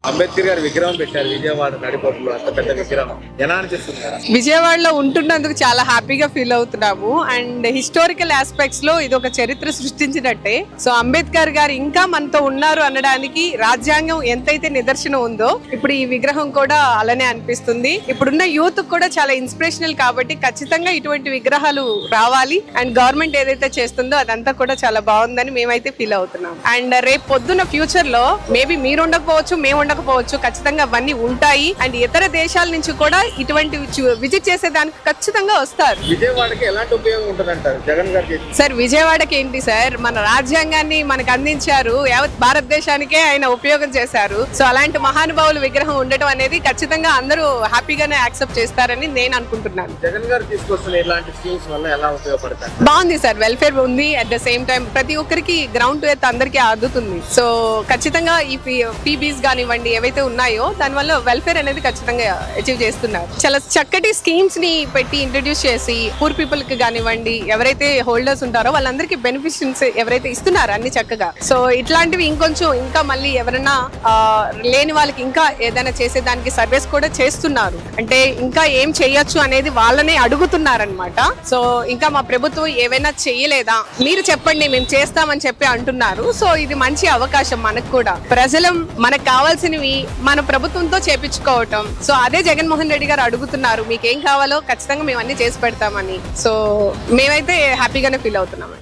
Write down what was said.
అంబేద్కర్ గారి విగ్రహం పెట్టారు విజయవాడ నడిపొట్టులో, అంత పెద్ద విగ్రహం. ఎలా అనిపిస్తుంది? విజయవాడలో ఉంటున్నందుకు చాలా హ్యాపీగా ఫీల్ అవుతున్నాము. అండ్ హిస్టారికల్ ఆస్పెక్ట్స్ లో ఇది ఒక చరిత్ర సృష్టించినట్టే. సో అంబేద్కర్ గారు ఇంకా మనతో ఉన్నారు అనడానికి రాజ్యాంగం ఎంతైతే నిదర్శనం ఉందో ఇప్పుడు ఈ విగ్రహం కూడా అలానే అనిపిస్తుంది. ఇప్పుడున్న యూత్ కూడా చాలా ఇన్స్పిరేషనల్ కాబట్టి ఖచ్చితంగా ఇటువంటి విగ్రహాలు రావాలి. అండ్ గవర్నమెంట్ ఏదైతే చేస్తుందో అదంతా కూడా చాలా బాగుందని మేమైతే ఫీల్ అవుతున్నాం. అండ్ రేపు పొద్దున్న ఫ్యూచర్ లో మేబీ మీరు ఉండకపోవచ్చు, మేము ఉండకపోవచ్చు, ఖచ్చితంగా అవన్నీ ఉంటాయి. అండ్ ఇతర దేశాల నుంచి కూడా ఇటువంటి విజిట్ చేసేదానికి ఖచ్చితంగా వస్తారు. విజయవాడకి ఎలాంటి ఉపయోగం ఉంటుందంటారు జగన్ గారికి? సార్ విజయవాడకి ఏంటి సార్, మన రాజ్యాంగాన్ని మనకు అందించారు, యావత్ భారతదేశానికే ఆయన ఉపయోగం చేశారు. సో అలాంటి మహానుభావుల విగ్రహం ఉండటం అనేది ఖచ్చితంగా అందరూ హ్యాపీగానే యాక్సెప్ట్ చేస్తారని నేను అనుకుంటున్నాను. జగన్ గారు తీసుకొస్తున్న ఇలాంటి స్కీమ్స్ వల్ల ఎలా ఉపయోగపడతారు? బాగుంది సార్, వెల్ఫేర్ ఉంది. అట్ ద సేమ్ టైం ప్రతి ఒక్కరికి గ్రౌండ్ టు ఎర్త్ అందరికీ అందుతుంది. సో ఖచ్చితంగా ఈ పీబీస్ కానివ్వండి ఏవైతే ఉన్నాయో దానివల్ల వెల్ఫేర్ అనేది ఖచ్చితంగా అచీవ్ చేస్తున్నారు. చాలా చక్కటి స్కీమ్స్ ని పెట్టి ఇంట్రడ్యూస్ చేసి పూర్ పీపుల్ కి కానివ్వండి ఎవరైతే హోల్డర్స్ ఉంటారో వాళ్ళందరికీ బెనిఫిషియన్స్ ఎవరైతే ఇస్తున్నారు అన్ని చక్కగా. సో ఇట్లాంటివి ఇంకొంచెం ఇంకా మళ్ళీ ఎవరైనా లేని వాళ్ళకి ఇంకా ఏదైనా చేసేదానికి సర్వీస్ కూడా చేస్తున్నారు. అంటే ఇంకా ఏం చేయొచ్చు అనేది వాళ్ళనే అడుగుతున్నారనమాట. సో ఇంకా మా ప్రభుత్వం ఏవైనా చేయలేదా మీరు చెప్పండి మేము చేస్తామని చెప్పి అంటున్నారు. సో ఇది మంచి అవకాశం మనకు కూడా. ప్రజలు మనకు కావాల్సినవి మన ప్రభుత్వంతో చేపించుకోవటం. సో అదే జగన్మోహన్ రెడ్డి గారు అడుగుతున్నారు, మీకేం కావాలో ఖచ్చితంగా మేము అన్ని చేసి పెడతామని. సో మేమైతే హ్యాపీగానే ఫీల్ అవుతున్నాం.